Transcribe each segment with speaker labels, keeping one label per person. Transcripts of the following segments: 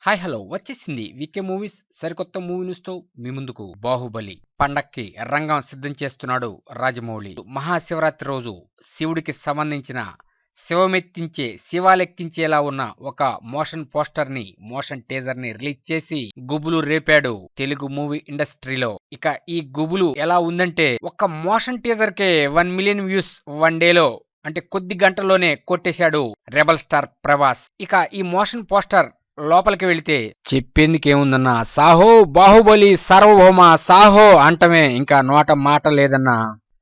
Speaker 1: Hi hello వచ్చేసింది VK movies సరికొత్త movie news తో మీ ముందుకు. బాహుబలి పండక్కి రంగం సిద్ధం చేస్తున్నాడు రాజమౌళి. మహాశివరాత్రి రోజు శివుడికి సంబంధించిన శివమెత్తించే శివాలెక్కించేలా ఉన్న ఒక మోషన్ టీజర్ ని రిలీజ్ చేసి గుబులు రేపాడు తెలుగు మూవీ ఇండస్ట్రీలో. ఇక ఈ గుబులు ఎలా ఉందంటే, ఒక్క మోషన్ టీజర్ కే 1 మిలియన్ వ్యూస్ వన్ డేలో, అంటే కొద్ది గంటల్లోనే కొట్టేశాడు రెబల్ స్టార్ ప్రభాస్. ఇక ఈ మోషన్ పోస్టర్ లోపలికి వెళితే చెప్పేందుకేముందన్నా, సాహో బాహుబలి సార్వభౌమ సాహో అంటమే, ఇంకా నోట మాట లేదన్నా.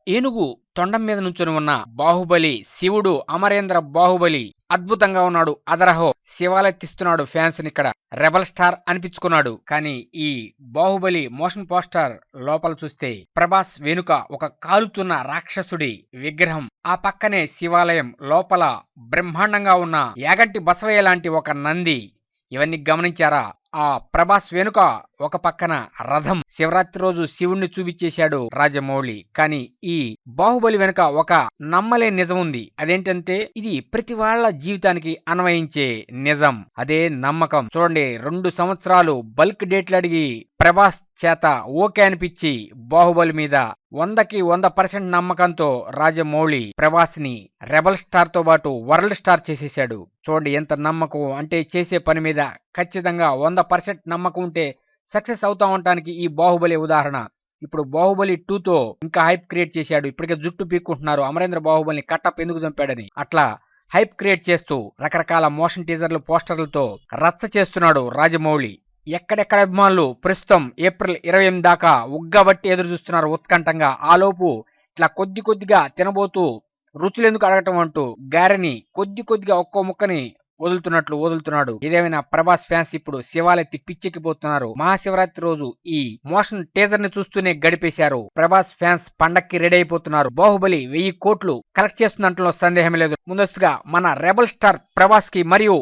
Speaker 1: ఏనుగు తొండం మీద నుంచొని ఉన్న బాహుబలి శివుడు అమరేంద్ర బాహుబలి అద్భుతంగా ఉన్నాడు. అదరహో శివాలెత్తిస్తున్నాడు ఫ్యాన్స్ ని. ఇక్కడ రెబల్ స్టార్ అనిపించుకున్నాడు. కానీ ఈ బాహుబలి మోషన్ పోస్టర్ లోపల చూస్తే ప్రభాస్ వెనుక ఒక కాలుతున్న రాక్షసుడి విగ్రహం, ఆ పక్కనే శివాలయం, లోపల బ్రహ్మాండంగా ఉన్న యాగంటి బసవయ్య లాంటి ఒక నంది. ఇవన్నీ గమనించారా? ఆ ప్రభాస్ వెనుక ఒక పక్కన రథం. శివరాత్రి రోజు శివుణ్ణి చూపించేశాడు రాజమౌళి. కానీ ఈ బాహుబలి వెనుక ఒక నమ్మలేని నిజం ఉంది. అదేంటంటే, ఇది ప్రతి వాళ్ళ జీవితానికి అన్వయించే నిజం. అదే నమ్మకం. చూడండి, 2 సంవత్సరాలు బల్క్ డేట్లు అడిగి ప్రభాస్ చేత ఓకే అనిపించి బాహుబలి మీద 100కి 100% నమ్మకంతో రాజమౌళి ప్రభాస్ ని రెబల్ స్టార్ తో పాటు వరల్డ్ స్టార్ చేసేశాడు. చూడండి ఎంత నమ్మకం అంటే, చేసే పని మీద ఖచ్చితంగా 100% నమ్మకం ఉంటే సక్సెస్ అవుతా ఉండటానికి ఈ బాహుబలి ఉదాహరణ. ఇప్పుడు బాహుబలి 2తో ఇంకా హైప్ క్రియేట్ చేశాడు. ఇప్పటికే జుట్టు పీక్కుంటున్నారు అమరేంద్ర బాహుబలిని కట్టప్ ఎందుకు చంపాడని. అట్లా హైప్ క్రియేట్ చేస్తూ రకరకాల మోషన్ టీజర్లు పోస్టర్లతో రచ్చ చేస్తున్నాడు రాజమౌళి. ఎక్కడెక్కడ అభిమానులు ప్రస్తుతం ఏప్రిల్ 28 దాకా ఉగ్గబట్టి ఎదురు చూస్తున్నారు ఉత్కంఠంగా. ఆలోపు ఇట్లా కొద్దిగా తినబోతూ రుచులెందుకు అడగటం అంటూ గారెని కొద్దిగా ఒక్కో ముక్కని వదులుతున్నాడు. ఇదేమైనా ప్రభాస్ ఫ్యాన్స్ ఇప్పుడు శివాలెత్తి పిచ్చెక్కిపోతున్నారు. మహాశివరాత్రి రోజు ఈ మోషన్ టీజర్ ని చూస్తూనే గడిపేశారు. ప్రభాస్ ఫ్యాన్స్ పండక్కి రెడీ అయిపోతున్నారు. బాహుబలి 1000 కోట్లు కలెక్ట్ చేస్తున్నట్లో సందేహం లేదు. ముందస్తుగా మన రెబల్ స్టార్ ప్రభాస్ కి మరియు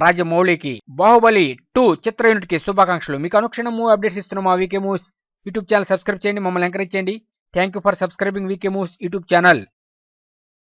Speaker 1: రాజమౌళికి బాహుబలి 2 చిత్ర యూనిట్ కి శుభాకాంక్షలు. మీకు అనుక్షణం మూవీ అప్డేట్స్ ఇస్తున్నాం మా VK movies YouTube channel. Subscribe చేయండి, మమ్మల్ని ఎంకరేజ్ చేయండి. Thank you for subscribing VK movies YouTube channel.